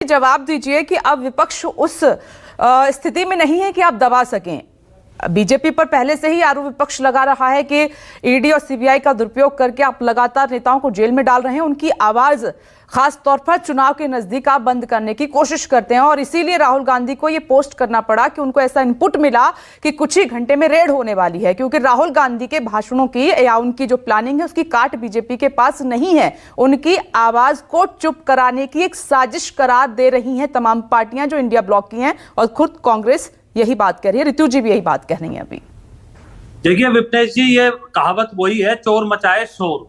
जवाब दीजिए कि अब विपक्ष उस स्थिति में नहीं है कि आप दबा सकें। बीजेपी पर पहले से ही आरोप विपक्ष लगा रहा है कि ईडी और सीबीआई का दुरुपयोग करके आप लगातार नेताओं को जेल में डाल रहे हैं, उनकी आवाज खास तौर पर चुनाव के नजदीक आप बंद करने की कोशिश करते हैं और इसीलिए राहुल गांधी को यह पोस्ट करना पड़ा कि उनको ऐसा इनपुट मिला कि कुछ ही घंटे में रेड होने वाली है, क्योंकि राहुल गांधी के भाषणों की या उनकी जो प्लानिंग है उसकी काट बीजेपी के पास नहीं है। उनकी आवाज को चुप कराने की एक साजिश करार दे रही हैं तमाम पार्टियां जो इंडिया ब्लॉक की हैं और खुद कांग्रेस यही बात कह रही है। ऋतु जी भी यही बात कह रही है। अभी देखिए विपनेश जी, ये कहावत वही है, चोर मचाए शोर।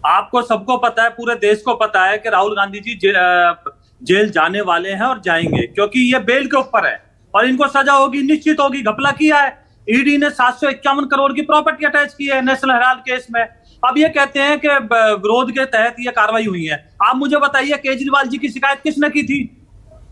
आपको सबको पता है, पूरे देश को पता है कि राहुल गांधी जी जेल जाने वाले हैं और जाएंगे, क्योंकि ये बेल के ऊपर है और इनको सजा होगी, निश्चित होगी। घपला किया है, ईडी ने 751 करोड़ की प्रॉपर्टी अटैच की है नेशनल हेराल्ड केस में। अब ये कहते हैं कि विरोध के तहत ये कार्रवाई हुई है। आप मुझे बताइए, केजरीवाल जी की शिकायत किसने की थी?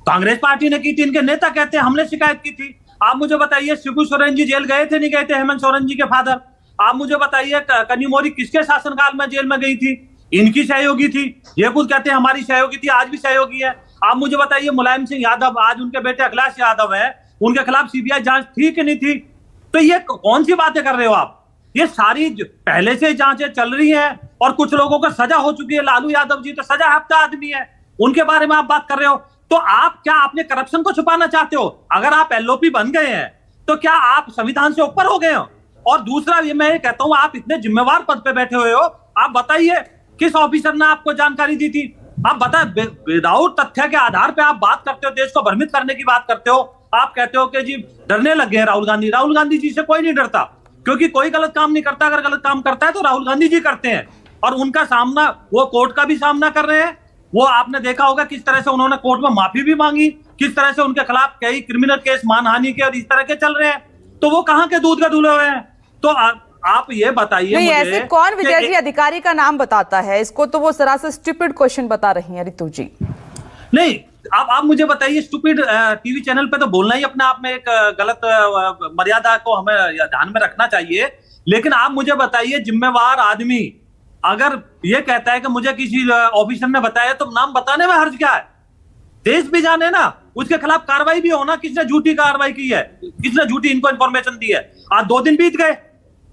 कांग्रेस पार्टी ने की थी। इनके नेता कहते हैं हमने शिकायत की थी। आप मुझे बताइए, शिबू सोरेन जी जेल गए थे नहीं गए थे? हेमंत सोरेन जी के फादर। आप मुझे बताइए, कन्यामोरी किसके शासनकाल में जेल में गई थी? इनकी सहयोगी थी। ये खुद कहते हैं हमारी सहयोगी थी, आज भी सहयोगी है। आप मुझे बताइए, मुलायम सिंह यादव, आज उनके बेटे अखिलेश यादव है, उनके खिलाफ सीबीआई जांच थी कि नहीं थी? तो ये कौन सी बातें कर रहे हो आप? ये सारी पहले से जांचें चल रही है और कुछ लोगों को सजा हो चुकी है। लालू यादव जी तो सजा याफ्ता आदमी है, उनके बारे में आप बात कर रहे हो। तो आप क्या अपने करप्शन को छुपाना चाहते हो? अगर आप एलओपी बन गए हैं तो क्या आप संविधान से ऊपर हो गए हो? और दूसरा ये मैं कहता हूं, आप इतने जिम्मेवार पद पे बैठे हुए हो, आप बताइए किस ऑफिसर ने आपको जानकारी दी थी? आप बताए, विदाउट तथ्य के आधार पे आप बात करते हो, देश को भ्रमित करने की बात करते हो। आप कहते हो कि जी डरने लग गए राहुल गांधी। राहुल गांधी जी से कोई नहीं डरता, क्योंकि कोई गलत काम नहीं करता। अगर गलत काम करता है तो राहुल गांधी जी करते हैं और उनका सामना, वो कोर्ट का भी सामना कर रहे हैं। वो आपने देखा होगा किस तरह से उन्होंने कोर्ट में माफी भी मांगी, किस तरह से उनके खिलाफ कई क्रिमिनल केस मानहानि के और इस तरह के चल रहे हैं। तो वो कहां के दूध का धुले हुए हैं? तो आप ये बताइए मुझे, ऐसे कौन विजय जी अधिकारी का नाम बताता है? इसको तो वो सरासर स्टूपिड क्वेश्चन बता रही हैं ऋतु जी। नहीं, आप मुझे बताइए, स्टूपिड टीवी चैनल पे तो बोलना ही अपने आप में एक गलत मर्यादा को हमें ध्यान में रखना चाहिए। लेकिन आप मुझे बताइए, जिम्मेवार आदमी अगर ये कहता है कि मुझे किसी ऑफिसर ने बताया, तो नाम बताने में हर्ज क्या है? देश भी जाने ना, उसके खिलाफ कार्रवाई भी होना, किसने झूठी कार्रवाई की है, किसने झूठी इनको इंफॉर्मेशन दी है। आज 2 दिन बीत गए,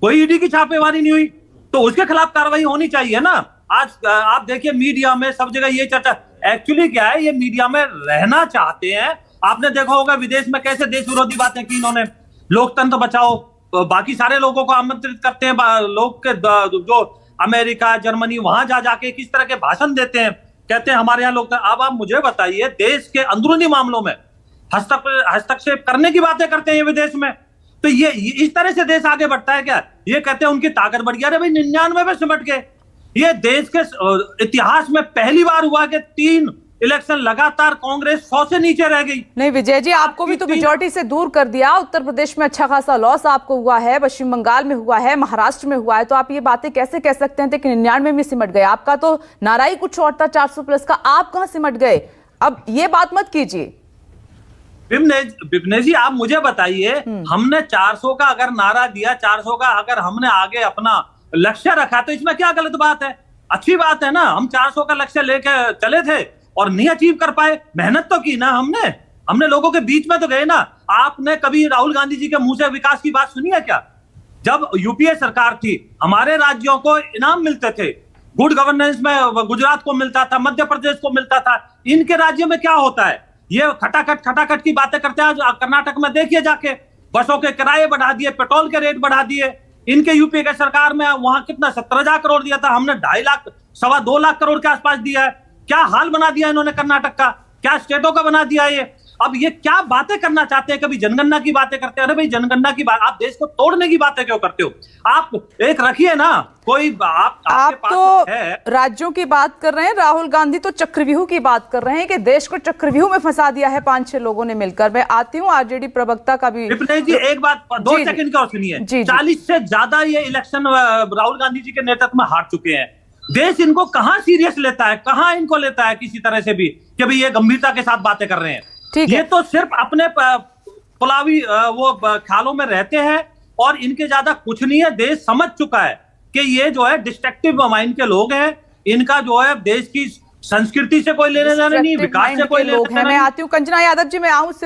कोई ईडी की छापेमारी नहीं हुई, तो उसके खिलाफ कार्रवाई होनी चाहिए ना। आज आप देखिए मीडिया में सब जगह ये चर्चा, एक्चुअली क्या है, ये मीडिया में रहना चाहते हैं। आपने देखा होगा विदेश में कैसे देश विरोधी बातें की इन्होंने, लोकतंत्र बचाओ, बाकी सारे लोगों को आमंत्रित करते हैं, लोग के जो अमेरिका, जर्मनी, वहां जा जाके किस तरह के भाषण देते हैं, कहते हैं हमारे यहाँ लोग। अब आप मुझे बताइए, देश के अंदरूनी मामलों में हस्तक्षेप करने की बातें करते हैं ये विदेश में। तो ये इस तरह से देश आगे बढ़ता है क्या? ये कहते हैं उनकी ताकत बढ़ गई। अरे भाई 99 में सिमट गए। ये देश के इतिहास में पहली बार हुआ कि 3 इलेक्शन लगातार कांग्रेस 100 से नीचे रह गई। नहीं विजय जी, आपको भी तो मेजॉरिटी से दूर कर दिया। उत्तर प्रदेश में अच्छा खासा लॉस आपको हुआ है, पश्चिम बंगाल में हुआ है, महाराष्ट्र में हुआ है, तो आप ये बातें कैसे कह सकते हैं कि 99 में सिमट गए? आपका तो नारा ही कुछ और था 400+ का, आप कहां सिमट गए? अब ये बात मत कीजिए। विपनेश जी, आप मुझे बताइए, हमने 400 का अगर नारा दिया, 400 का अगर हमने आगे अपना लक्ष्य रखा, तो इसमें क्या गलत बात है? अच्छी बात है ना। हम 400 का लक्ष्य लेकर चले थे और नहीं अचीव कर पाए, मेहनत तो की ना हमने लोगों के बीच में तो गए ना। आपने कभी राहुल गांधी जी के मुंह से विकास की बात सुनी है क्या? जब यूपीए सरकार थी, हमारे राज्यों को इनाम मिलते थे, गुड गवर्नेंस में गुजरात को मिलता था, मध्य प्रदेश को मिलता था। इनके राज्य में क्या होता है? ये खटाखट की बातें करते हैं। कर्नाटक में देखिए जाके, बसों के किराए बढ़ा दिए, पेट्रोल के रेट बढ़ा दिए। इनके यूपीए के सरकार में वहां कितना 17,000 करोड़ दिया था, हमने 2.5 लाख 2.25 लाख करोड़ के आसपास दिया है। क्या हाल बना दिया इन्होंने कर्नाटक का, क्या स्टेटों का बना दिया ये। अब ये क्या बातें करना चाहते हैं? कभी जनगणना की बातें करते हैं। अरे भाई जनगणना की बात, आप देश को तोड़ने की बातें क्यों करते हो? आप एक रखिए ना कोई, आप तो राज्यों की बात कर रहे हैं, राहुल गांधी तो चक्रव्यूह की बात कर रहे हैं कि देश को चक्रव्यूह में फंसा दिया है 5-6 लोगों ने मिलकर। मैं आती हूँ आरजेडी प्रवक्ता का भी। जी एक बात 2 सेकंड का सुनिए। 40 से ज्यादा ये इलेक्शन राहुल गांधी जी के नेतृत्व में हार चुके हैं। देश इनको कहां सीरियस लेता है, कहां इनको लेता है किसी तरह से भी कि भाई ये गंभीरता के साथ बातें कर रहे हैं। ये तो सिर्फ अपने पुलावी वो ख्यालों में रहते हैं और इनके ज्यादा कुछ नहीं है। देश समझ चुका है कि ये जो है डिस्ट्रक्टिव माइंड के लोग हैं। इनका जो है देश की संस्कृति से कोई लेने देने नहीं, विकास से कोई लेने लोग हैं। देना मैं नहीं। आती हूँ कंचना यादव जी, मैं आऊँ